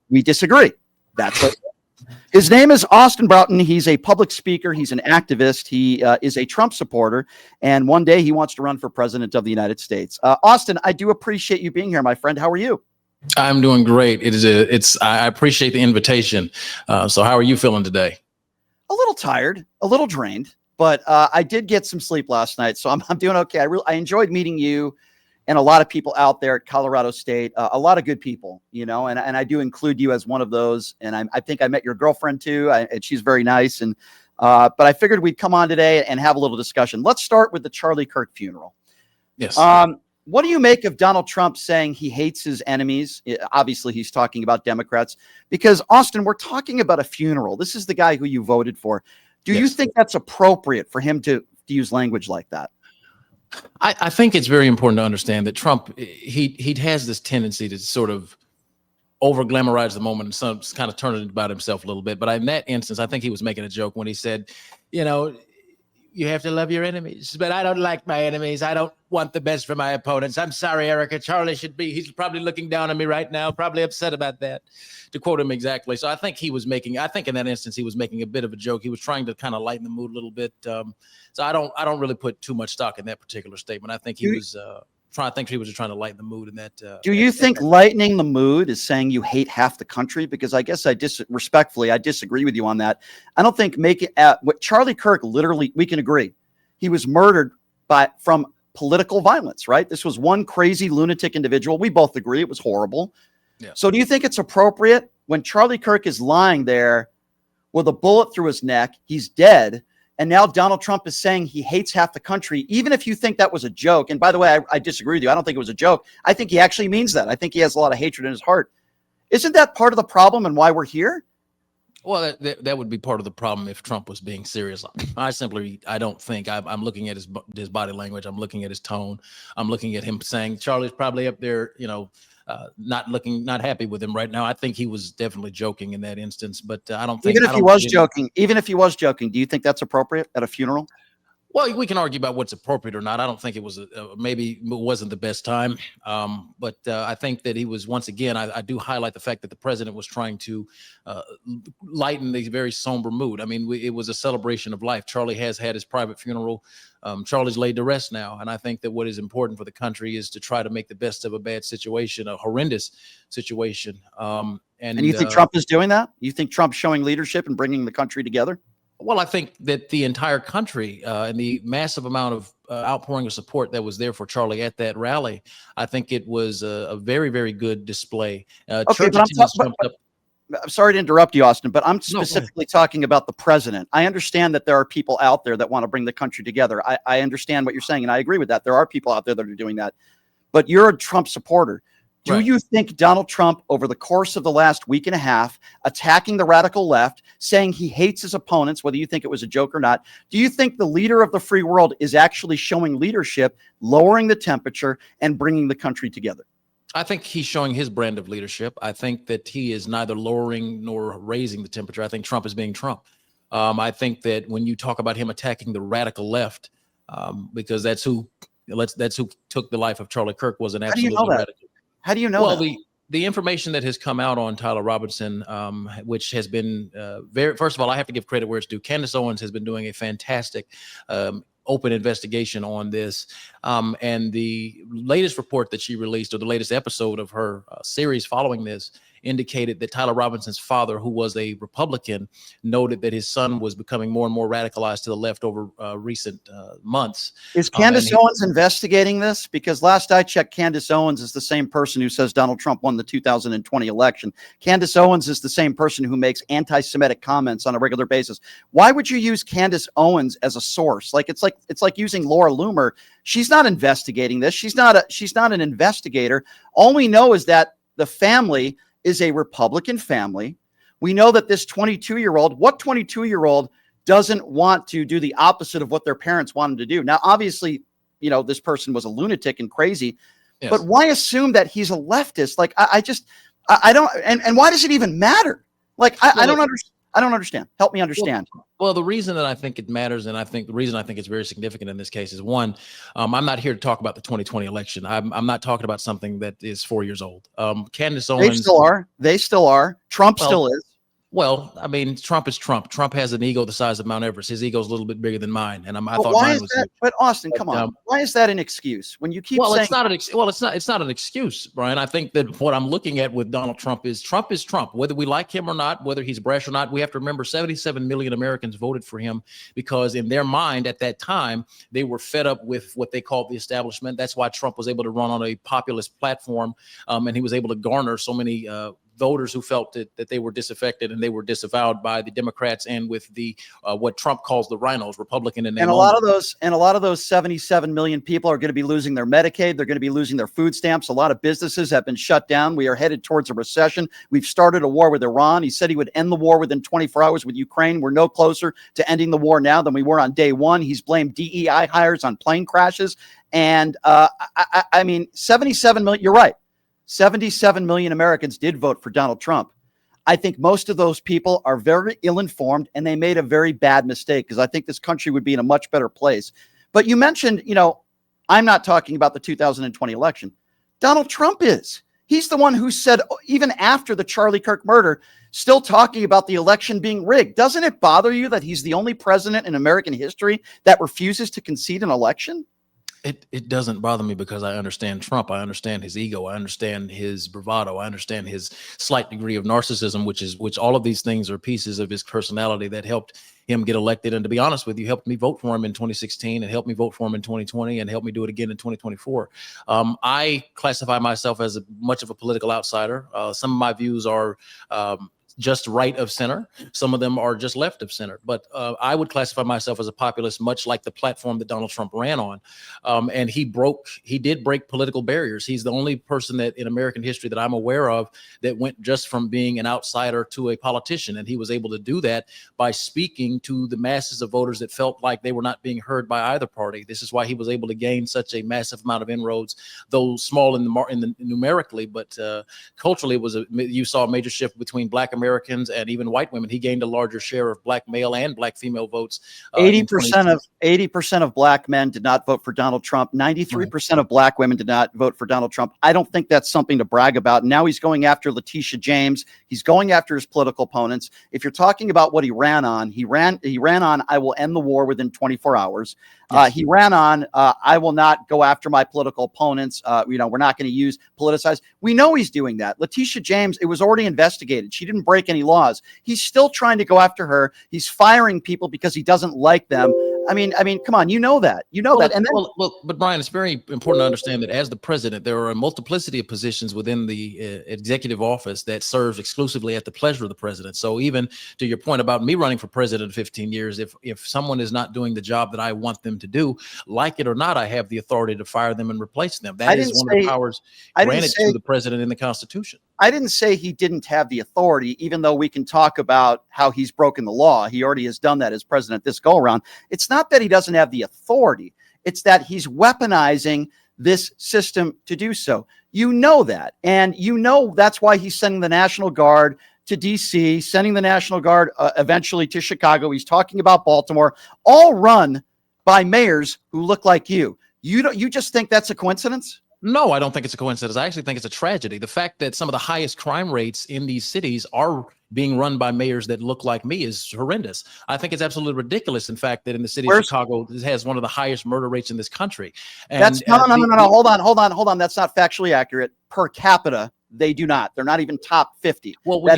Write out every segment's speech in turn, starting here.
We disagree. That's what. His name is Austin Broughton. He's a public speaker. He's an activist. He is a Trump supporter. And one day he wants to run for president of the United States. Austin, I do appreciate you being here, my friend. How are you? I'm doing great. I appreciate the invitation. So how are you feeling today? A little tired, a little drained, but I did get some sleep last night. So I'm doing okay. I enjoyed meeting you and a lot of people out there at Colorado State, a lot of good people, and I do include you as one of those. And I think I met your girlfriend too, and she's very nice. And but I figured we'd come on today and have a little discussion. Let's start with the Charlie Kirk funeral. Yes. What do you make of Donald Trump saying he hates his enemies? Obviously, he's talking about Democrats because, Austin, we're talking about a funeral. This is the guy who you voted for. Do you think that's appropriate for him to use language like that? I think it's very important to understand that Trump, he has this tendency to sort of over glamorize the moment and some kind of turn it about himself a little bit. But in that instance, I think he was making a joke when he said, you have to love your enemies, but I don't like my enemies. I don't want the best for my opponents. I'm sorry, Erica. He's probably looking down on me right now, probably upset about that, to quote him exactly. So I think in that instance, he was making a bit of a joke. He was trying to kind of lighten the mood a little bit. So I don't really put too much stock in that particular statement. I think he was trying to lighten the mood in that. Do you think lightening the mood is saying you hate half the country? Because I guess respectfully, I disagree with you on that. I don't think what Charlie Kirk literally, we can agree, he was murdered from political violence, right? This was one crazy lunatic individual. We both agree it was horrible. Yeah. So do you think it's appropriate when Charlie Kirk is lying there with a bullet through his neck, he's dead, and now Donald Trump is saying he hates half the country, even if you think that was a joke? And by the way, I disagree with you. I don't think it was a joke. I think he actually means that. I think he has a lot of hatred in his heart. Isn't that part of the problem and why we're here? Well, that would be part of the problem if Trump was being serious. I don't think. I'm looking at his body language. I'm looking at his tone. I'm looking at him saying Charlie's probably up there, not happy with him right now. I think he was definitely joking in that instance, but I don't think. Even if he was joking, do you think that's appropriate at a funeral? Well, we can argue about what's appropriate or not. I don't think it was maybe it wasn't the best time. But I think that he was, once again, I do highlight the fact that the president was trying to lighten the very somber mood. I mean, it was a celebration of life. Charlie has had his private funeral. Charlie's laid to rest now. And I think that what is important for the country is to try to make the best of a bad situation, a horrendous situation. And you think Trump is doing that? You think Trump's showing leadership and bringing the country together? Well, I think that the entire country and the massive amount of outpouring of support that was there for Charlie at that rally, I think it was a very, very good display. Okay, I'm sorry to interrupt you, Austin, but I'm specifically talking about the president. I understand that there are people out there that want to bring the country together. I understand what you're saying, and I agree with that. There are people out there that are doing that. But you're a Trump supporter. Do you think Donald Trump, over the course of the last week and a half, attacking the radical left, saying he hates his opponents, whether you think it was a joke or not, do you think the leader of the free world is actually showing leadership, lowering the temperature, and bringing the country together? I think he's showing his brand of leadership. I think that he is neither lowering nor raising the temperature. I think Trump is being Trump. I think that when you talk about him attacking the radical left, because that's who took the life of Charlie Kirk, was an absolutely radical. How do you know that? The information that has come out on Tyler Robinson, which has been first of all, I have to give credit where it's due. Candace Owens has been doing a fantastic open investigation on this. And the latest report that she released, or the latest episode of her series following this, indicated that Tyler Robinson's father, who was a Republican, noted that his son was becoming more and more radicalized to the left over recent months. Is Candace Owens investigating this? Because last I checked, Candace Owens is the same person who says Donald Trump won the 2020 election. Candace Owens is the same person who makes anti-Semitic comments on a regular basis. Why would you use Candace Owens as a source? It's like using Laura Loomer. She's not investigating this. She's not an investigator. All we know is that the family is a Republican family. We know that this 22-year-old, what 22-year-old doesn't want to do the opposite of what their parents want them to do? Now, obviously, this person was a lunatic and crazy, yes. But why assume that he's a leftist? I don't, and why does it even matter? I don't understand. Help me understand. Well, the reason that I think it matters, and I think the reason I think it's very significant in this case is one, I'm not here to talk about the 2020 election. I'm not talking about something that is 4 years old. Candace They Owens. still are. They still are. Trump Well, still is. Well, I mean, Trump is Trump. Trump has an ego the size of Mount Everest. His ego is a little bit bigger than mine, and I But thought why mine is was that? huge. But Austin, come But, on. Why is that an excuse when you keep well, saying? it's not an it's not an excuse, Brian. I think that what I'm looking at with Donald Trump is Trump is Trump. Whether we like him or not, whether he's brash or not, we have to remember 77 million Americans voted for him because in their mind at that time they were fed up with what they called the establishment. That's why Trump was able to run on a populist platform, and he was able to garner so many voters who felt that they were disaffected and they were disavowed by the Democrats and with the what Trump calls the rhinos, Republican in name And a only. lot of those 77 million people are going to be losing their Medicaid. They're going to be losing their food stamps. A lot of businesses have been shut down. We are headed towards a recession. We've started a war with Iran. He said he would end the war within 24 hours with Ukraine. We're no closer to ending the war now than we were on day one. He's blamed DEI hires on plane crashes. And I mean, 77 million, you're right. 77 million Americans did vote for Donald Trump. I think most of those people are very ill-informed and they made a very bad mistake because I think this country would be in a much better place. But you mentioned, I'm not talking about the 2020 election. Donald Trump is. He's the one who said, even after the Charlie Kirk murder, still talking about the election being rigged. Doesn't it bother you that he's the only president in American history that refuses to concede an election? It doesn't bother me because I understand Trump. I understand his ego. I understand his bravado. I understand his slight degree of narcissism, which all of these things are pieces of his personality that helped him get elected. And to be honest with you, helped me vote for him in 2016 and helped me vote for him in 2020 and helped me do it again in 2024. I classify myself as much of a political outsider. Some of my views are just right of center. Some of them are just left of center. But I would classify myself as a populist, much like the platform that Donald Trump ran on. And he did break political barriers. He's the only person that in American history that I'm aware of that went just from being an outsider to a politician. And he was able to do that by speaking to the masses of voters that felt like they were not being heard by either party. This is why he was able to gain such a massive amount of inroads, though small in the numerically, but culturally you saw a major shift between Black Americans and even white women. He gained a larger share of Black male and Black female votes. 80% of Black men did not vote for Donald Trump. 93% of Black women did not vote for Donald Trump. I don't think that's something to brag about. Now he's going after Letitia James. He's going after his political opponents. If you're talking about what he ran on, he ran on, I will end the war within 24 hours. Yes. He ran on, I will not go after my political opponents. We're not going to use politicize. We know he's doing that. Letitia James, it was already investigated. She didn't break any laws. He's still trying to go after her. He's firing people because he doesn't like them. I mean, come on, you know that. And then, but Brian, it's very important to understand that as the president, there are a multiplicity of positions within the executive office that serves exclusively at the pleasure of the president. So even to your point about me running for president 15 years, if someone is not doing the job that I want them to do, like it or not, I have the authority to fire them and replace them. That is one of the powers granted to the president in the Constitution. I didn't say he didn't have the authority, even though we can talk about how he's broken the law. He already has done that as president this go around. It's not that he doesn't have the authority. It's that he's weaponizing this system to do so. You know that. And that's why he's sending the National Guard to DC, sending the National Guard eventually to Chicago. He's talking about Baltimore, all run by mayors who look like you. You just think that's a coincidence? No, I don't think it's a coincidence. I actually think it's a tragedy. The fact that some of the highest crime rates in these cities are being run by mayors that look like me is horrendous. I think it's absolutely ridiculous, in fact, that in the city of Chicago, it has one of the highest murder rates in this country. And no. Hold on. That's not factually accurate. Per capita, they do not. They're not even top 50. Well, per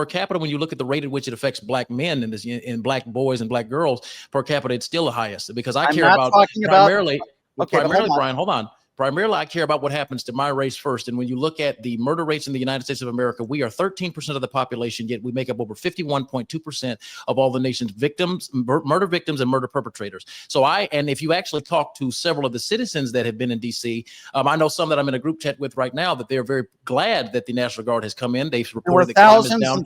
capita, when you look at the rate at which it affects Black men and Black boys and Black girls, per capita, it's still the highest because I care about primarily. Brian, hold on. Primarily, I care about what happens to my race first. And when you look at the murder rates in the United States of America, we are 13% of the population, yet we make up over 51.2% of all the nation's victims, murder victims and murder perpetrators. And if you actually talk to several of the citizens that have been in D.C., I know some that I'm in a group chat with right now that they're very glad that the National Guard has come in. They've reported that crime is down.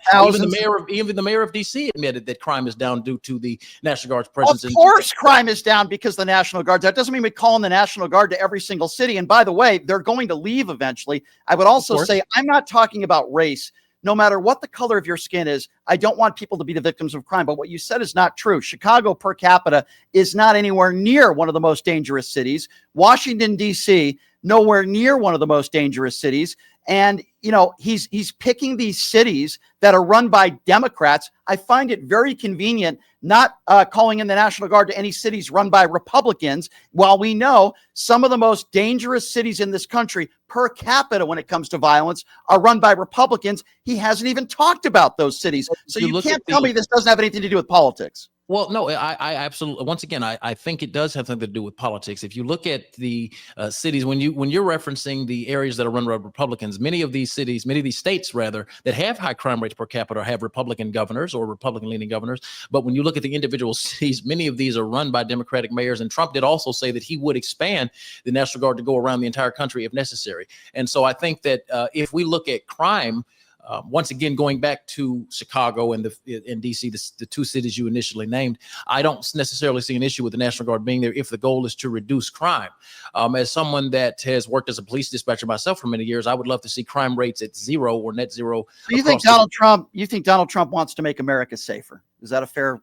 Even the mayor of D.C. admitted that crime is down due to the National Guard's presence. Of course, crime is down because the National Guard. That doesn't mean we call in the National Guard to every single city. And by the way, they're going to leave eventually. I would also say I'm not talking about race no matter what the color of your skin is, I don't want people to be the victims of crime. But what you said is not true. Chicago per capita is not anywhere near one of the most dangerous cities. Washington, D.C., nowhere near one of the most dangerous cities. And, you know, he's picking these cities that are run by Democrats. I find it very convenient not calling in the National Guard to any cities run by Republicans, while we know some of the most dangerous cities in this country per capita when it comes to violence are run by Republicans. He hasn't even talked about those cities. So you can't tell me this doesn't have anything to do with politics. Well, no, I absolutely. Once again, I think it does have something to do with politics. If you look at the cities, when you're referencing the areas that are run by Republicans, many of these cities, many of these states rather, that have high crime rates per capita have Republican governors or Republican-leaning governors. But when you look at the individual cities, many of these are run by Democratic mayors. And Trump did also say that he would expand the National Guard to go around the entire country if necessary. And so I think that if we look at crime. Once again, going back to Chicago and DC, the two cities you initially named, I don't necessarily see an issue with the National Guard being there if the goal is to reduce crime. As someone that has worked as a police dispatcher myself for many years, I would love to see crime rates at zero or net zero. So you think Donald Trump wants to make America safer? Is that a fair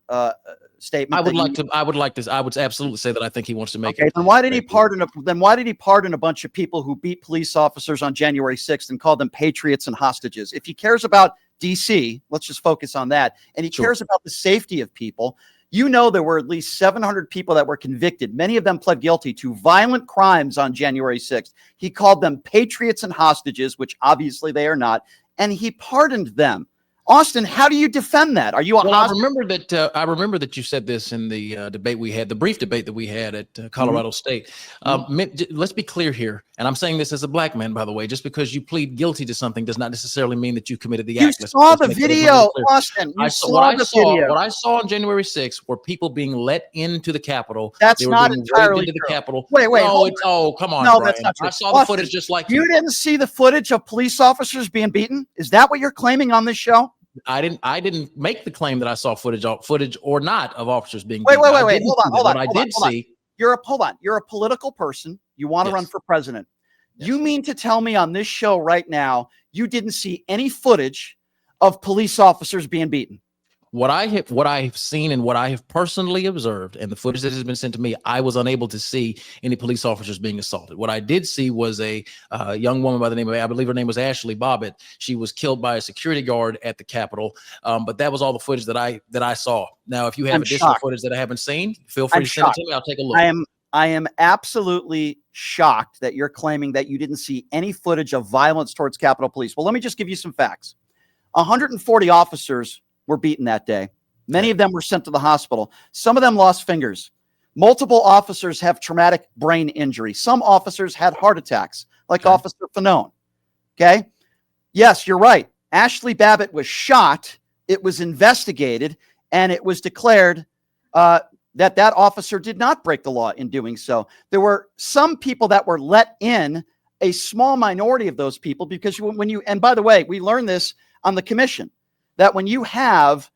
statement? I would absolutely say that I think he wants to make it. Then why did he pardon a bunch of people who beat police officers on January 6th and called them patriots and hostages? If he cares about DC, let's just focus on that, and he cares about the safety of people. You know, there were at least 700 people that were convicted. Many of them pled guilty to violent crimes on January 6th. He called them patriots and hostages, which obviously they are not, and he pardoned them. Austin, how do you defend that? Are you a hostage? I remember that you said this in the debate we had, the brief debate that we had at Colorado State. Let's be clear here, and I'm saying this as a black man, by the way. Just because you plead guilty to something does not necessarily mean that you committed the act. You saw the video, Austin. What I saw on January 6th were people being let into the Capitol. That's not entirely true. The Capitol. Wait. Oh, come on, no, Brian. That's not true. I saw the footage just like you didn't see the footage of police officers being beaten. Is that what you're claiming on this show? I didn't make the claim that I saw footage or not of officers being beaten. Wait. Hold on. I did see. You're a political person. You want to run for president. Yes. You mean to tell me on this show right now you didn't see any footage of police officers being beaten? What I have seen and what I have personally observed and the footage that has been sent to me, I was unable to see any police officers being assaulted. What I did see was a young woman by the name of, I believe her name was Ashley Bobbitt. She was killed by a security guard at the Capitol. But that was all the footage that I saw. Now, if you have additional footage that I haven't seen, feel free to send it to me. I'll take a look. I am absolutely shocked that you're claiming that you didn't see any footage of violence towards Capitol Police. Well, let me just give you some facts. 140 officers were beaten that day. Many of them were sent to the hospital. Some of them lost fingers. Multiple officers have traumatic brain injury. Some officers had heart attacks, like Officer Fanone. Okay? Yes, you're right. Ashley Babbitt was shot. It was investigated, and it was declared that officer did not break the law in doing so. There were some people that were let in, a small minority of those people, because and by the way, we learned this on the commission, that when you have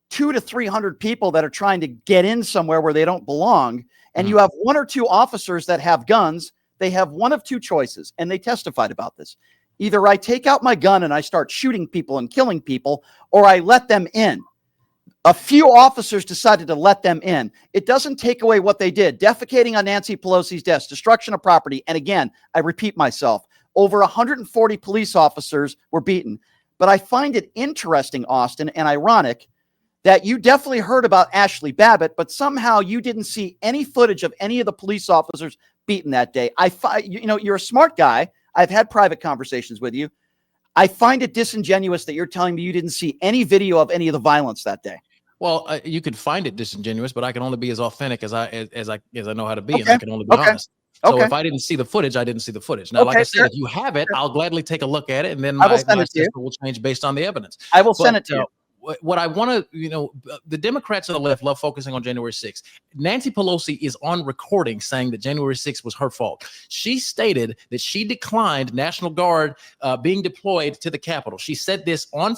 200 to 300 people that are trying to get in somewhere where they don't belong, and you have one or two officers that have guns, they have one of two choices, and they testified about this. Either I take out my gun and I start shooting people and killing people, or I let them in. A few officers decided to let them in. It doesn't take away what they did. Defecating on Nancy Pelosi's desk, destruction of property. And again, I repeat myself, over 140 police officers were beaten. But I find it interesting, Austin, and ironic that you definitely heard about Ashley Babbitt, but somehow you didn't see any footage of any of the police officers beaten that day. You're a smart guy. I've had private conversations with you. I find it disingenuous that you're telling me you didn't see any video of any of the violence that day. Well, you could find it disingenuous, but I can only be as authentic as I know how to be, and I can only be honest. So if I didn't see the footage, I didn't see the footage. Now, like I said, if you have it, I'll gladly take a look at it, and then my assessment will change based on the evidence. I will send it to you. What I want to, the Democrats on the left love focusing on January 6th. Nancy Pelosi is on recording saying that January 6th was her fault. She stated that she declined National Guard being deployed to the Capitol. She said this on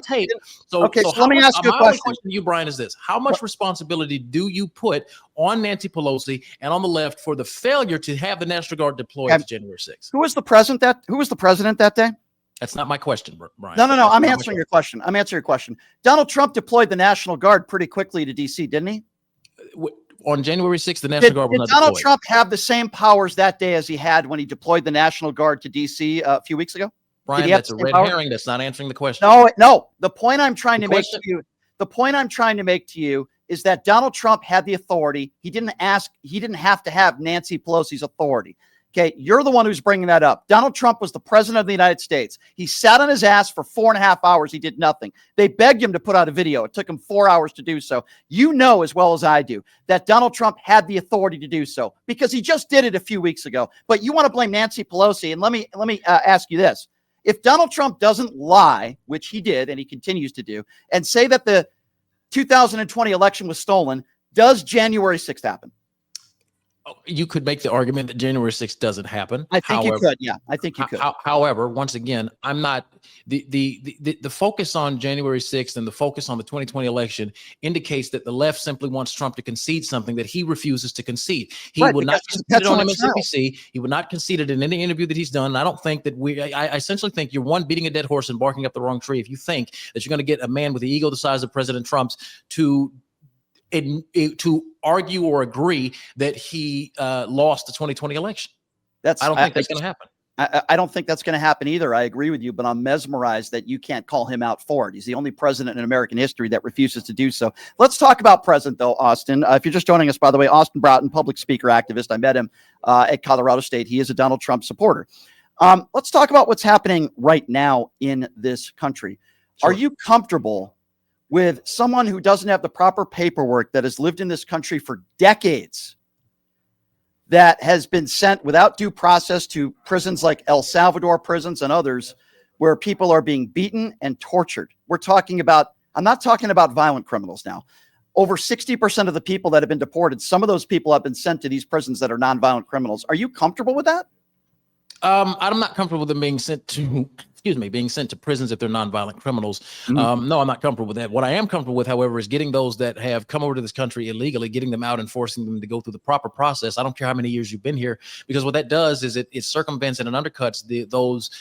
tape. So let me ask you a question. My question to you, Brian, is this: how much responsibility do you put on Nancy Pelosi and on the left for the failure to have the National Guard deployed to January 6th? Who was the president that day? That's not my question, Brian. No. That's I'm not my answering your question. Donald Trump deployed the National Guard pretty quickly to D.C., didn't he? On January 6th, the National Guard was not did Donald deployed. Trump have the same powers that day as he had when he deployed the National Guard to D.C. A few weeks ago? Brian, that's a red herring. That's not answering the question. No. The point I'm trying to make to you is that Donald Trump had the authority. He didn't have to have Nancy Pelosi's authority. Okay, you're the one who's bringing that up. Donald Trump was the president of the United States. He sat on his ass for 4.5 hours. He did nothing. They begged him to put out a video. It took him 4 hours to do so. You know as well as I do that Donald Trump had the authority to do so because he just did it a few weeks ago. But you want to blame Nancy Pelosi. And let me ask you this. If Donald Trump doesn't lie, which he did and he continues to do, and say that the 2020 election was stolen, does January 6th happen? You could make the argument that January 6th doesn't happen. I think you could. Yeah, I think you could. However, once again, I'm not the focus on January 6th and the focus on the 2020 election indicates that the left simply wants Trump to concede something that he refuses to concede. He would not concede it on MSNBC. He would not concede it in any interview that he's done. And I don't think that I essentially think you're beating a dead horse and barking up the wrong tree if you think that you're going to get a man with the ego the size of President Trump's to argue or agree that he lost the 2020 election. I don't think that's going to happen. I don't think that's going to happen either. I agree with you, but I'm mesmerized that you can't call him out for it. He's the only president in American history that refuses to do so. Let's talk about present, though, Austin. If you're just joining us, by the way, Austin Broughton, public speaker, activist. I met him at Colorado State. He is a Donald Trump supporter. Let's talk about what's happening right now in this country. Sure. Are you comfortable with someone who doesn't have the proper paperwork, that has lived in this country for decades, that has been sent without due process to prisons like El Salvador prisons and others where people are being beaten and tortured? I'm not talking about violent criminals now. Over 60% of the people that have been deported, some of those people have been sent to these prisons that are nonviolent criminals. Are you comfortable with that? I'm not comfortable with them being sent to prisons if they're nonviolent criminals. No, I'm not comfortable with that. What I am comfortable with, however, is getting those that have come over to this country illegally, getting them out and forcing them to go through the proper process. I don't care how many years you've been here, because what that does is it circumvents and it undercuts those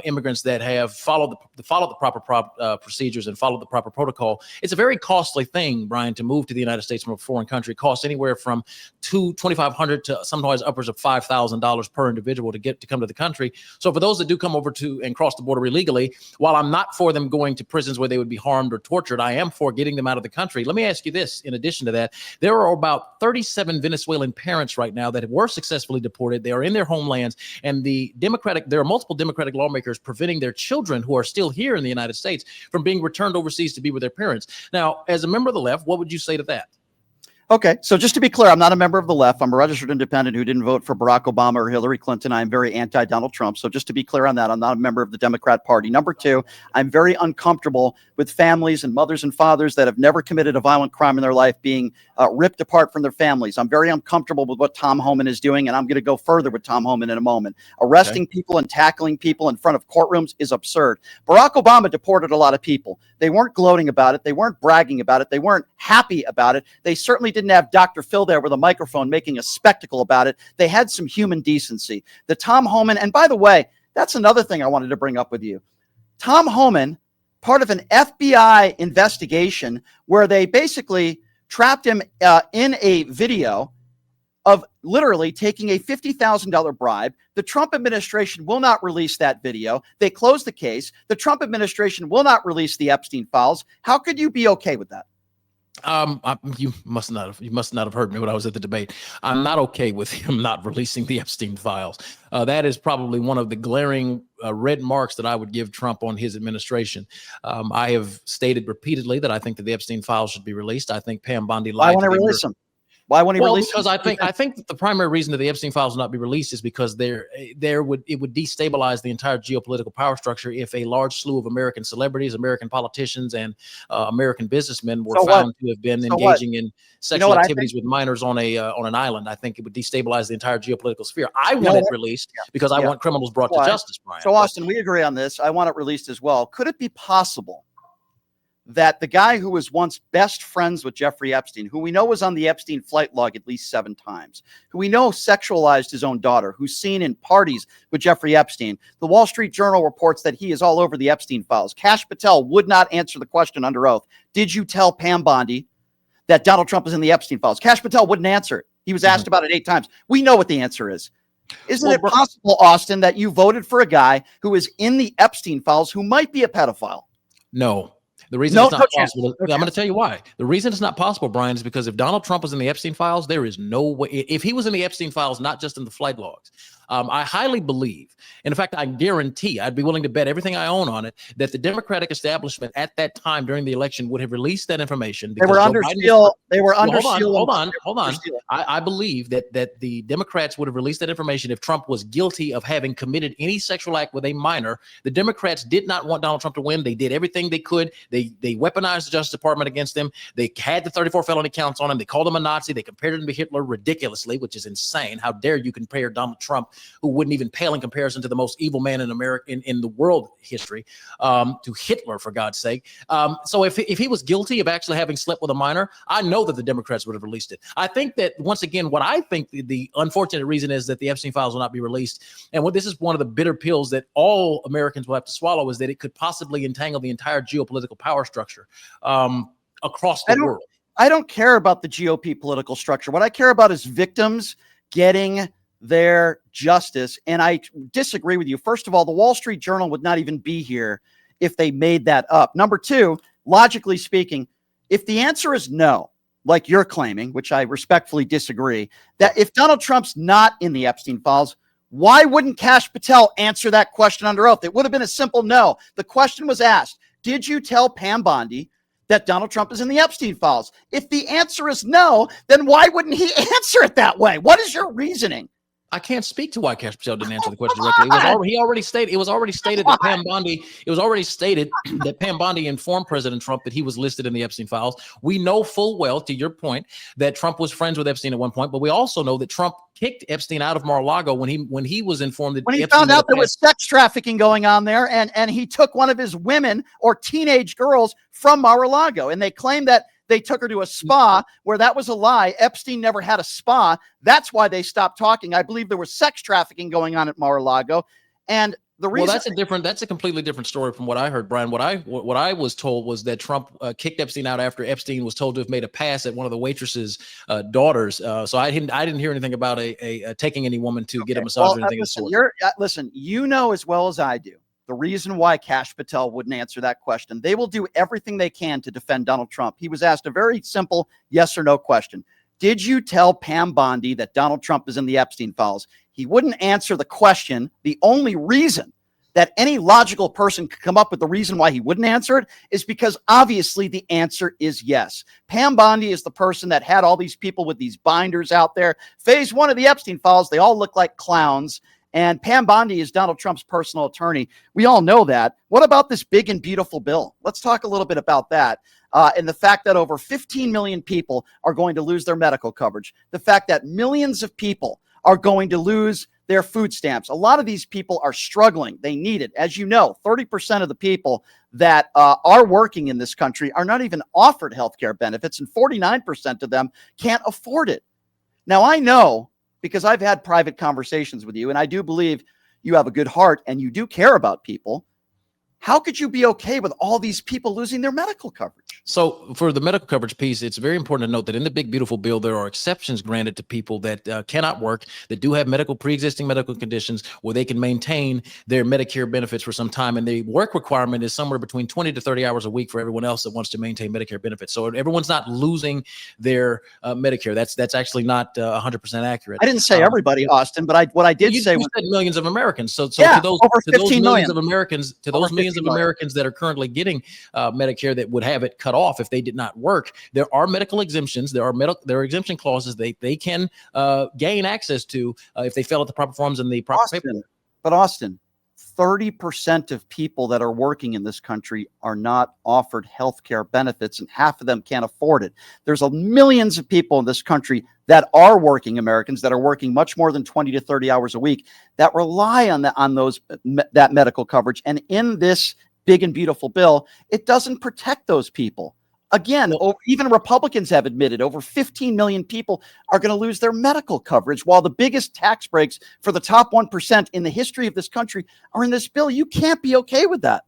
immigrants that have followed the proper procedures and followed the proper protocol. It's a very costly thing, Brian, to move to the United States from a foreign country. It costs anywhere from $2,500 to sometimes upwards of $5,000 per individual to come to the country. So for those that do come over to and cross the border illegally, while I'm not for them going to prisons where they would be harmed or tortured, I am for getting them out of the country. Let me ask you this. In addition to that, there are about 37 Venezuelan parents right now that were successfully deported. They are in their homelands, and there are multiple Democratic lawmakers preventing their children who are still here in the United States from being returned overseas to be with their parents. Now, as a member of the left, what would you say to that? Okay, so just to be clear, I'm not a member of the left. I'm a registered independent who didn't vote for Barack Obama or Hillary Clinton. I'm very anti-Donald Trump. So just to be clear on that, I'm not a member of the Democrat Party. Number two, I'm very uncomfortable with families and mothers and fathers that have never committed a violent crime in their life being ripped apart from their families. I'm very uncomfortable with what Tom Homan is doing, and I'm going to go further with Tom Homan in a moment. Arresting people and tackling people in front of courtrooms is absurd. Barack Obama deported a lot of people. They weren't gloating about it. They weren't bragging about it. They weren't happy about it. They certainly didn't have Dr. Phil there with a microphone making a spectacle about it. They had some human decency. The Tom Homan, and by the way, that's another thing I wanted to bring up with you. Tom Homan, part of an FBI investigation where they basically trapped him in a video of literally taking a $50,000 bribe. The Trump administration will not release that video. They closed the case. The Trump administration will not release the Epstein files. How could you be okay with that? You must not have heard me when I was at the debate. I'm not okay with him not releasing the Epstein files. That is probably one of the glaring red marks that I would give Trump on his administration. I have stated repeatedly that I think that the Epstein files should be released. I think Pam Bondi lied. I want to release them. Why won't he release? Because I think that the primary reason that the Epstein files will not be released is because it would destabilize the entire geopolitical power structure if a large slew of American celebrities, American politicians, and American businessmen were found to have been engaging in sexual activities with minors on an island. I think it would destabilize the entire geopolitical sphere. I want it released because I want criminals brought to justice, Brian. So, Austin, we agree on this. I want it released as well. Could it be possible that the guy who was once best friends with Jeffrey Epstein, who we know was on the Epstein flight log at least 7 times, who we know sexualized his own daughter, who's seen in parties with Jeffrey Epstein, the Wall Street Journal reports that he is all over the Epstein files. Kash Patel would not answer the question under oath. Did you tell Pam Bondi that Donald Trump is in the Epstein files? Kash Patel wouldn't answer it. He was asked about it 8 times. We know what the answer is. Isn't it possible, Austin, that you voted for a guy who is in the Epstein files who might be a pedophile? No. The reason it's not possible, I'm going to tell you why. The reason it's not possible, Brian, is because if Donald Trump was in the Epstein files, there is no way. If he was in the Epstein files, not just in the flight logs, I highly believe, and in fact, I guarantee, I'd be willing to bet everything I own on it, that the Democratic establishment at that time during the election would have released that information. They were under seal. They were under seal. Hold on. I believe that the Democrats would have released that information if Trump was guilty of having committed any sexual act with a minor. The Democrats did not want Donald Trump to win. They did everything they could. They weaponized the Justice Department against him. They had the 34 felony counts on him. They called him a Nazi. They compared him to Hitler ridiculously, which is insane. How dare you compare Donald Trump, who wouldn't even pale in comparison to the most evil man in America in the world history, to Hitler, for God's sake. So if he was guilty of actually having slept with a minor, I know that the Democrats would have released it. I think that, once again, what I think the unfortunate reason is that the Epstein files will not be released. And this is one of the bitter pills that all Americans will have to swallow, is that it could possibly entangle the entire geopolitical power structure across the world. I don't care about the GOP political structure. What I care about is victims getting their justice. And I disagree with you. First of all, the Wall Street Journal would not even be here if they made that up. Number two, logically speaking, if the answer is no, like you're claiming, which I respectfully disagree, that if Donald Trump's not in the Epstein files, why wouldn't Kash Patel answer that question under oath? It would have been a simple no. The question was asked, did you tell Pam Bondi that Donald Trump is in the Epstein files? If the answer is no, then why wouldn't he answer it that way? What is your reasoning? I can't speak to why Kash Patel didn't answer the question directly. It was already stated that Pam Bondi. It was already stated that Pam Bondi informed President Trump that he was listed in the Epstein files. We know full well, to your point, that Trump was friends with Epstein at one point, but we also know that Trump kicked Epstein out of Mar-a-Lago when he was informed that he found out there was sex trafficking going on there, and he took one of his women or teenage girls from Mar-a-Lago, and they claimed that they took her to a spa, where that was a lie. Epstein never had a spa. That's why they stopped talking. I believe there was sex trafficking going on at Mar-a-Lago. And the reason that's a completely different story from what I heard, Brian. What I was told was that Trump kicked Epstein out after Epstein was told to have made a pass at one of the waitress's daughters. So I didn't hear anything about a taking any woman to get a massage or anything of the sort. Listen, you know as well as I do the reason why Kash Patel wouldn't answer that question. They will do everything they can to defend Donald Trump. He was asked a very simple yes or no question. Did you tell Pam Bondi that Donald Trump is in the Epstein files? He wouldn't answer the question. The only reason that any logical person could come up with the reason why he wouldn't answer it is because obviously the answer is yes. Pam Bondi is the person that had all these people with these binders out there. Phase 1 of the Epstein files, they all look like clowns. And Pam Bondi is Donald Trump's personal attorney. We all know that. What about this big and beautiful bill? Let's talk a little bit about that. And the fact that over 15 million people are going to lose their medical coverage. The fact that millions of people are going to lose their food stamps. A lot of these people are struggling. They need it. As you know, 30% of the people that are working in this country are not even offered health care benefits, and 49% of them can't afford it. Now, I know, because I've had private conversations with you, and I do believe you have a good heart and you do care about people. How could you be okay with all these people losing their medical coverage? So for the medical coverage piece, it's very important to note that in the big, beautiful bill, there are exceptions granted to people that cannot work, that do have pre-existing medical conditions where they can maintain their Medicare benefits for some time. And the work requirement is somewhere between 20 to 30 hours a week for everyone else that wants to maintain Medicare benefits. So everyone's not losing their Medicare. That's actually not 100% accurate. I didn't say everybody, Austin, but what I did say was millions of Americans. So yeah, to those millions of Americans, that are currently getting Medicare that would have it cut off if they did not work, there are medical exemptions. There are exemption clauses they can gain access to if they fill out the proper forms and the proper paperwork. But Austin, 30% of people that are working in this country are not offered health care benefits, and half of them can't afford it. There's millions of people in this country that are working, Americans that are working much more than 20 to 30 hours a week, that rely on that medical coverage. And in this big and beautiful bill, it doesn't protect those people. Again, even Republicans have admitted over 15 million people are going to lose their medical coverage, while the biggest tax breaks for the top 1% in the history of this country are in this bill. You can't be okay with that.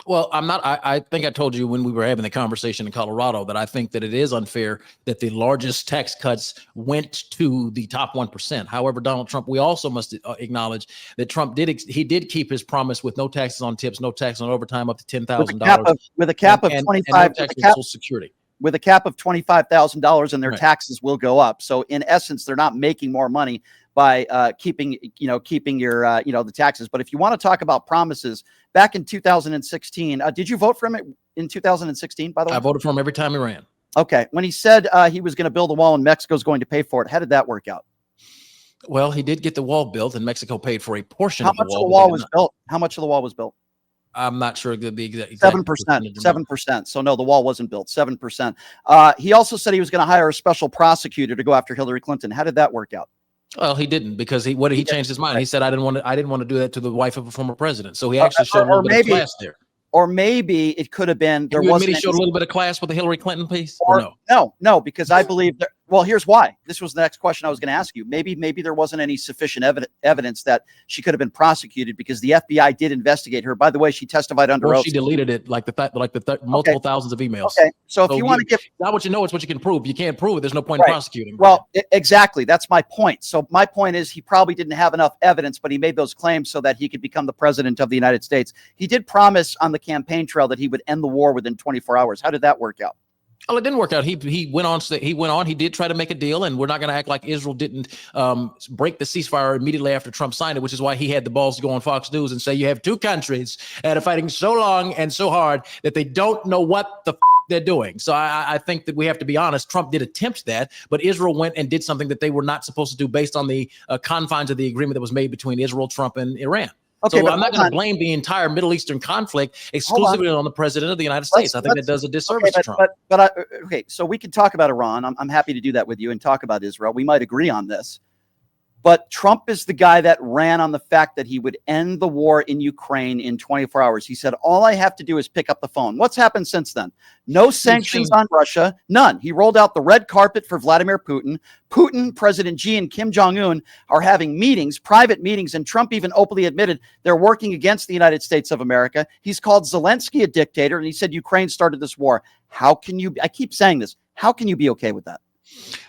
Well, I'm not. I think I told you when we were having the conversation in Colorado that I think that it is unfair that the largest tax cuts went to the top 1%. However, Donald Trump, we also must acknowledge that Trump did keep his promise with no taxes on tips, no tax on overtime up to $10,000, with a cap of 25 no tax on Social Security. With a cap of $25,000, and their taxes will go up. So in essence, they're not making more money by keeping your the taxes. But if you want to talk about promises, back in 2016, did you vote for him in 2016? By the way, I voted for him every time he ran. Okay, when he said he was going to build a wall and Mexico's going to pay for it, how did that work out? Well, he did get the wall built, and Mexico paid for a portion of the wall. How much of the wall was built? I'm not sure the exact 7%. 7%. So no, the wall wasn't built. 7%. He also said he was going to hire a special prosecutor to go after Hillary Clinton. How did that work out? Well, he didn't, because he changed his mind. He said, I didn't want to do that to the wife of a former president. So he actually showed a little bit of class there. Or maybe it could have been there wasn't. He showed a little bit of class with the Hillary Clinton piece. Or no? No, because I believe that. Well, here's why. This was the next question I was going to ask you. Maybe there wasn't any sufficient evidence that she could have been prosecuted, because the FBI did investigate her. By the way, she testified under oath. She deleted it, like multiple thousands of emails. Okay, so if you want to give, not what you know, it's what you can prove. You can't prove it. There's no point in prosecuting. Well, exactly. That's my point. So my point is, he probably didn't have enough evidence, but he made those claims so that he could become the president of the United States. He did promise on the campaign trail that he would end the war within 24 hours. How did that work out? Well, it didn't work out. He went on. He did try to make a deal, and we're not going to act like Israel didn't break the ceasefire immediately after Trump signed it, which is why he had the balls to go on Fox News and say you have two countries that are fighting so long and so hard that they don't know what the they're doing. So I think that we have to be honest. Trump did attempt that, but Israel went and did something that they were not supposed to do based on the confines of the agreement that was made between Israel, Trump, and Iran. Okay, so I'm not going to blame the entire Middle Eastern conflict exclusively on the president of the United States. I think that does a disservice to Trump. Okay, so we can talk about Iran. I'm happy to do that with you and talk about Israel. We might agree on this. But Trump is the guy that ran on the fact that he would end the war in Ukraine in 24 hours. He said, all I have to do is pick up the phone. What's happened since then? No sanctions on Russia, none. He rolled out the red carpet for Vladimir Putin. Putin, President Xi, and Kim Jong-un are having meetings, private meetings, and Trump even openly admitted they're working against the United States of America. He's called Zelensky a dictator, and he said Ukraine started this war. How can you, I keep saying this, how can you be okay with that?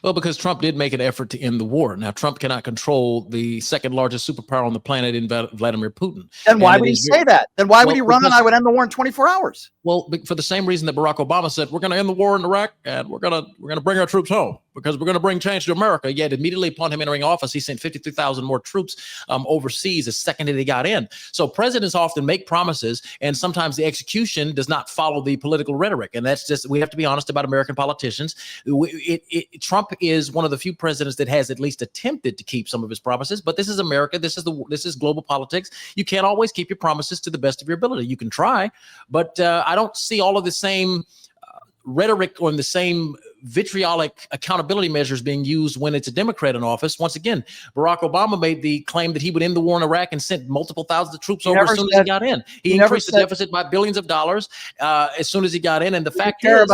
Well, because Trump did make an effort to end the war. Now, Trump cannot control the second largest superpower on the planet in Vladimir Putin. Then why would he say that? Then why would he run and I would end the war in 24 hours? Well, for the same reason that Barack Obama said, we're going to end the war in Iraq and we're going to bring our troops home because we're going to bring change to America. Yet immediately upon him entering office, he sent 53,000 more troops overseas the second that he got in. So presidents often make promises, and sometimes the execution does not follow the political rhetoric. And that's just, we have to be honest about American politicians. Trump is one of the few presidents that has at least attempted to keep some of his promises, but this is America. This is global politics. You can't always keep your promises to the best of your ability. You can try, but I don't see all of the same rhetoric or the same vitriolic accountability measures being used when it's a Democrat in office. Once again, Barack Obama made the claim that he would end the war in Iraq and sent multiple thousands of troops over as soon as he got in. He increased the deficit by billions of dollars as soon as he got in. And the fact is,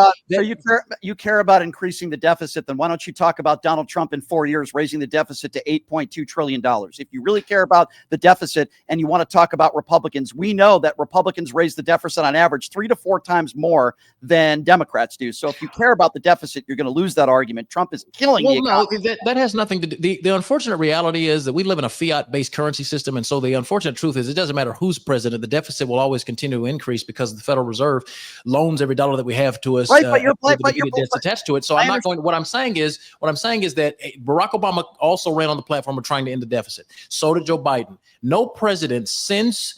you care about increasing the deficit, then why don't you talk about Donald Trump in 4 years raising the deficit to $8.2 trillion? If you really care about the deficit and you want to talk about Republicans, we know that Republicans raise the deficit on average 3 to 4 times more than Democrats do. So if you care about the deficit, you're going to lose that argument. Trump is killing the economy. No, that has nothing to do. The unfortunate reality is that we live in a fiat-based currency system, and so the unfortunate truth is it doesn't matter who's president, the deficit will always continue to increase because the Federal Reserve loans every dollar that we have to us. Right, but you're debts attached to it. So I'm not going. What I'm saying is that Barack Obama also ran on the platform of trying to end the deficit. So did Joe Biden. No president since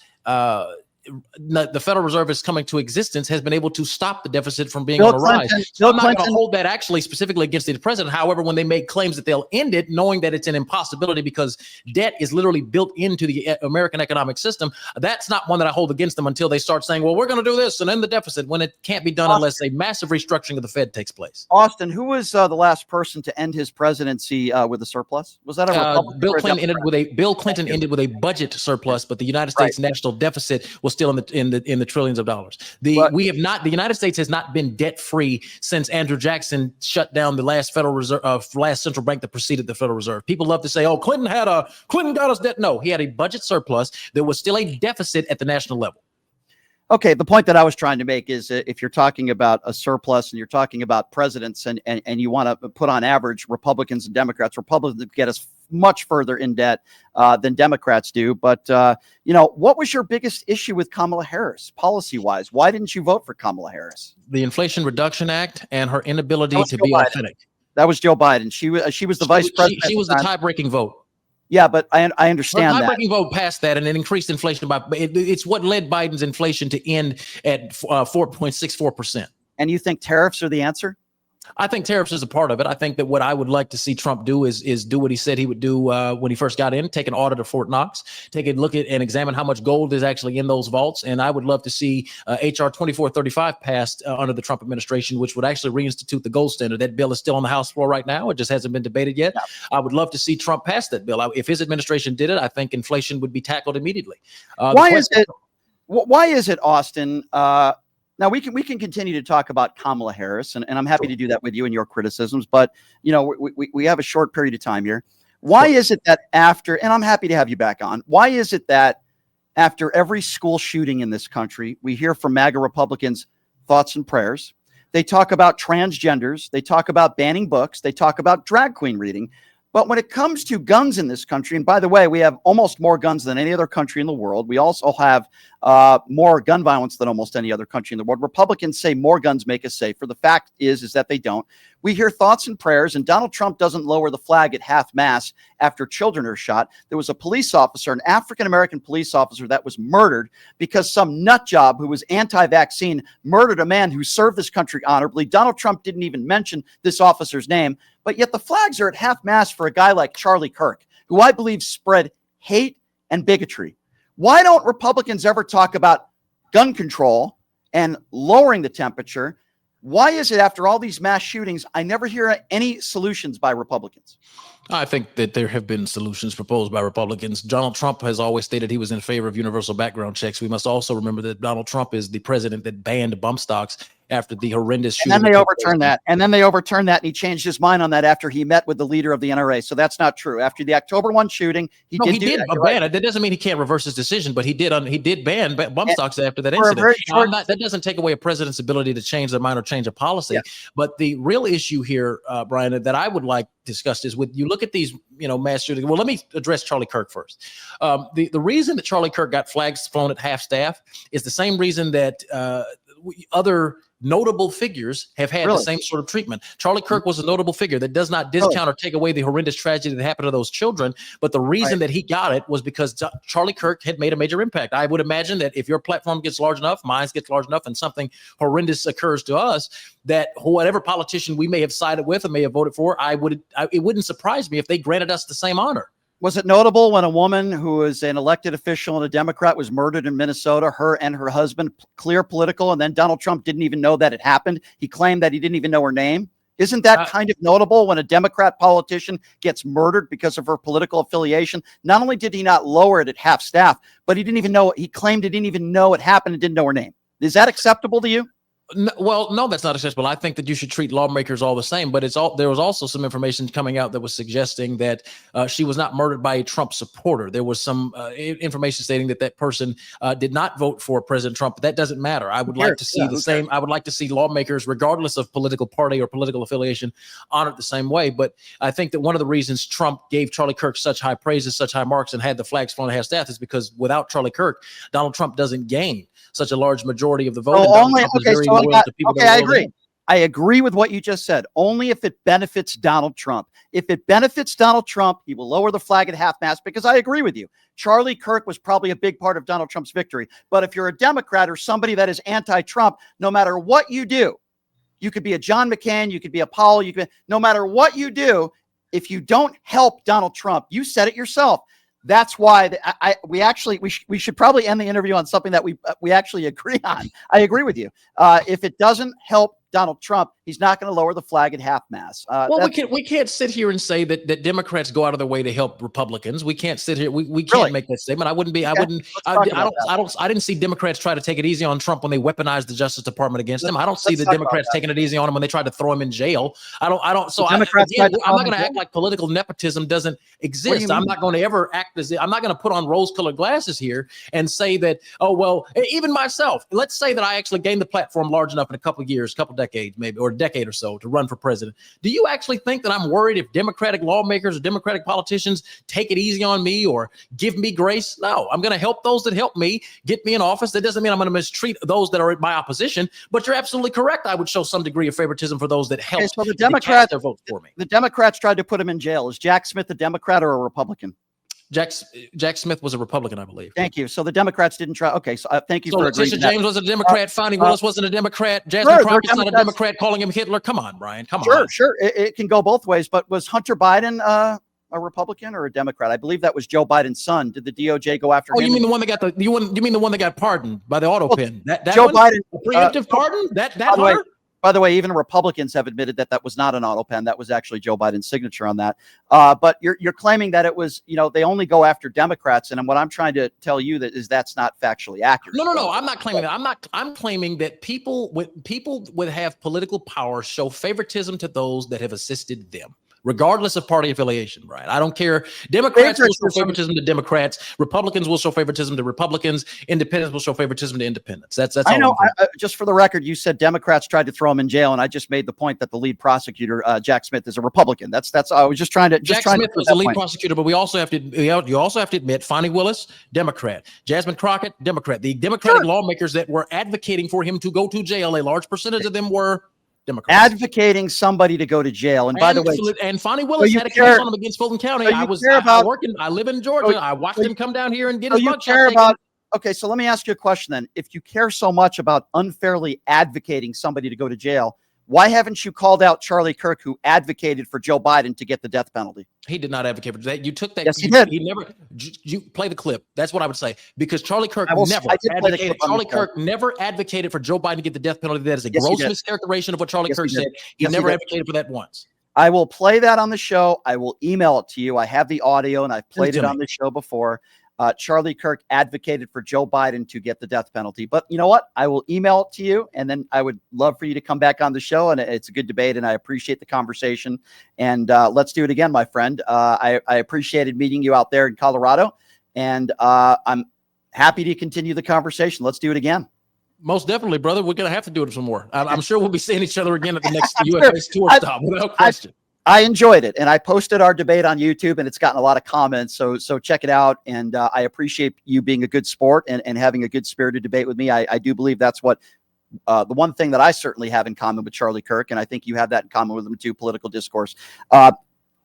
the Federal Reserve is coming to existence has been able to stop the deficit from being on a rise. So I'm not going to hold that actually specifically against the president. However, when they make claims that they'll end it, knowing that it's an impossibility because debt is literally built into the American economic system, that's not one that I hold against them until they start saying, well, we're going to do this and end the deficit, when it can't be done unless a massive restructuring of the Fed takes place. Austin, who was the last person to end his presidency with a surplus? Was that a Republican? Bill Clinton ended with a budget surplus, but the United States national deficit was still in the trillions of dollars. The United States has not been debt free since Andrew Jackson shut down the last Federal Reserve, last central bank that preceded the Federal Reserve. People love to say, "Oh, Clinton got us debt." No, he had a budget surplus. There was still a deficit at the national level. Okay, the point that I was trying to make is if you're talking about a surplus and you're talking about presidents and you want to put on average Republicans and Democrats, Republicans get us much further in debt than Democrats do. But, what was your biggest issue with Kamala Harris policy-wise? Why didn't you vote for Kamala Harris? The Inflation Reduction Act and her inability to be authentic. That was Joe Biden. She was the vice president. She was the tie-breaking voat. Yeah, but I understand that. The tie-breaking vote passed that, and it increased inflation by. It's what led Biden's inflation to end at 4.64%. And you think tariffs are the answer? I think tariffs is a part of it. I think that what I would like to see Trump do is do what he said he would do when he first got in, take an audit of Fort Knox, take a look at and examine how much gold is actually in those vaults. And I would love to see HR 2435 passed under the Trump administration, which would actually reinstitute the gold standard. That bill is still on the House floor right now. It just hasn't been debated yet. No. I would love to see Trump pass that bill. If his administration did it, I think inflation would be tackled immediately. Why is it, Austin? Now we can continue to talk about Kamala Harris, and I'm happy to do that with you and your criticisms. But we have a short period of time here. Why is it that after, and I'm happy to have you back on. Why is it that after every school shooting in this country, we hear from MAGA Republicans thoughts and prayers? They talk about transgenders. They talk about banning books. They talk about drag queen reading. But when it comes to guns in this country, and by the way, we have almost more guns than any other country in the world. We also have more gun violence than almost any other country in the world. Republicans say more guns make us safer. The fact is that they don't. We hear thoughts and prayers, and Donald Trump doesn't lower the flag at half-mast after children are shot. There was a police officer, an African-American police officer, that was murdered because some nut job who was anti-vaccine murdered a man who served this country honorably. Donald Trump didn't even mention this officer's name, but yet the flags are at half-mast for a guy like Charlie Kirk, who I believe spread hate and bigotry. Why don't Republicans ever talk about gun control and lowering the temperature? Why is it after all these mass shootings, I never hear any solutions by Republicans? I think that there have been solutions proposed by Republicans. Donald Trump has always stated he was in favor of universal background checks. We must also remember that Donald Trump is the president that banned bump stocks after the horrendous shooting. And then they overturned that. And then they overturned that. And he changed his mind on that after he met with the leader of the NRA. So that's not true. After the October 1 shooting, he did ban it. That doesn't mean he can't reverse his decision, but he did ban bump stocks after that incident. That doesn't take away a president's ability to change their mind or change a policy. Yeah. But the real issue here, Brian, that I would like discussed is you look at these, mass shootings. Well, let me address Charlie Kirk first. The reason that Charlie Kirk got flags flown at half staff is the same reason that other notable figures have had the same sort of treatment. Charlie Kirk was a notable figure. That does not discount or take away the horrendous tragedy that happened to those children. But the reason that he got it was because Charlie Kirk had made a major impact. I would imagine that if your platform gets large enough, mine gets large enough, and something horrendous occurs to us, that whatever politician we may have sided with or may have voted for, it wouldn't surprise me if they granted us the same honor. Was it notable when a woman who was an elected official and a Democrat was murdered in Minnesota, her and her husband, clear political, and then Donald Trump didn't even know that it happened? He claimed that he didn't even know her name. Isn't that kind of notable when a Democrat politician gets murdered because of her political affiliation? Not only did he not lower it at half staff, but he claimed he didn't even know it happened and didn't know her name. Is that acceptable to you? No, that's not acceptable. I think that you should treat lawmakers all the same, but there was also some information coming out that was suggesting that she was not murdered by a Trump supporter. There was some information stating that person did not vote for President Trump, but that doesn't matter. I would like to see the same. I would like to see lawmakers, regardless of political party or political affiliation, honored the same way. But I think that one of the reasons Trump gave Charlie Kirk such high praises, such high marks, and had the flags flown at half staff is because without Charlie Kirk, Donald Trump doesn't gain such a large majority of the vote. I agree. I agree with what you just said. Only if it benefits Donald Trump. If it benefits Donald Trump, he will lower the flag at half-mast, because I agree with you. Charlie Kirk was probably a big part of Donald Trump's victory. But if you're a Democrat or somebody that is anti-Trump, no matter what you do, you could be a John McCain, you could be a Powell, no matter what you do, if you don't help Donald Trump, you said it yourself. That's why we should probably end the interview on something that we actually agree on. I agree with you. If it doesn't help Donald Trump, he's not going to lower the flag at half mast. Well, we can't sit here and say that Democrats go out of their way to help Republicans. We can't sit here. We can't Really? make that statement. I didn't see Democrats try to take it easy on Trump when they weaponized the Justice Department against him. I don't see the Democrats taking it easy on him when they tried to throw him in jail. I'm not going to act like political nepotism doesn't exist. I'm not going to ever act as I'm not going to put on rose-colored glasses here and say that, oh, well, even myself, let's say that I actually gained the platform large enough in a couple of years, couple decades, maybe, or a decade or so to run for president. Do you actually think that I'm worried if Democratic lawmakers or Democratic politicians take it easy on me or give me grace? No, I'm going to help those that help me get me in office. That doesn't mean I'm going to mistreat those that are in my opposition, but you're absolutely correct. I would show some degree of favoritism for those that help. Okay, so the Democrats, their vote for me. The Democrats tried to put him in jail. Is Jack Smith a Democrat or a Republican? Jack Smith was a Republican, I believe. Thank you. So the Democrats didn't try. Okay, so thank you for agreeing. Letitia James was a Democrat. Fani Willis wasn't a Democrat. Jasmine Crockett's not a Democrat. Calling him Hitler. Come on, Brian. Come on. Sure. It can go both ways. But was Hunter Biden a Republican or a Democrat? I believe that was Joe Biden's son. Did the DOJ go after him? You mean the one that got you mean the one that got pardoned by the auto pin? That Joe Biden, preemptive pardon? That Hunter? By the way, even Republicans have admitted that was not an auto pen. That was actually Joe Biden's signature on that. But you're claiming that it was, they only go after Democrats. And what I'm trying to tell you that's not factually accurate. No. I'm not claiming that. I'm claiming that people would have political power show favoritism to those that have assisted them, regardless of party affiliation, right? I don't care. Democrats will show favoritism to Democrats. Republicans will show favoritism to Republicans. Independents will show favoritism to independents. That's I know. Just for the record, you said Democrats tried to throw him in jail, and I just made the point that the lead prosecutor, Jack Smith, is a Republican. That's. I was just trying to. Jack Smith was the lead prosecutor, but we also have to. You also have to admit, Fani Willis, Democrat. Jasmine Crockett, Democrat. The Democratic lawmakers that were advocating for him to go to jail, a large percentage of them were Democrats. Advocating somebody to go to jail. And by the way, and Fani Willis had a case on him against Fulton County. I live in Georgia. I watched him come down here and get his mugshot. Okay, so let me ask you a question then. If you care so much about unfairly advocating somebody to go to jail, why haven't you called out Charlie Kirk, who advocated for Joe Biden to get the death penalty? He did not advocate for that. You took that. Yes, he did. He never. You play the clip. That's what I would say, because Charlie Kirk never advocated for Joe Biden to get the death penalty. That is a gross mischaracterization of what Charlie Kirk said. He never advocated for that once. I will play that on the show. I will email it to you. I have the audio, and I've played it on the show before. Charlie Kirk advocated for Joe Biden to get the death penalty. But you know what? I will email it to you, and then I would love for you to come back on the show. And it's a good debate, and I appreciate the conversation. And let's do it again, my friend. I appreciated meeting you out there in Colorado, and I'm happy to continue the conversation. Let's do it again. Most definitely, brother. We're going to have to do it some more. I'm sure we'll be seeing each other again at the next UFS tour stop, without question. I enjoyed it, and I posted our debate on YouTube, and it's gotten a lot of comments. So check it out, and I appreciate you being a good sport and having a good spirited debate with me. I do believe that's what the one thing that I certainly have in common with Charlie Kirk, and I think you have that in common with him too, political discourse.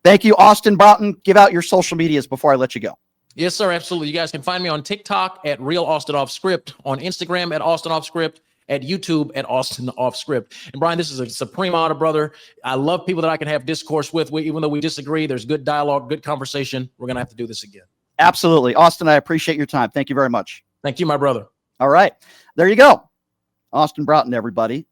Thank you, Austin Broughton. Give out your social medias before I let you go. Yes, sir, absolutely. You guys can find me on TikTok at Real Austin Off Script, on Instagram at Austin Off Script, at YouTube at Austin Off Script. And Brian, this is a supreme honor, brother. I love people that I can have discourse with. Even though we disagree, there's good dialogue, good conversation. We're going to have to do this again. Absolutely. Austin, I appreciate your time. Thank you very much. Thank you, my brother. All right. There you go. Austin Broughton, everybody.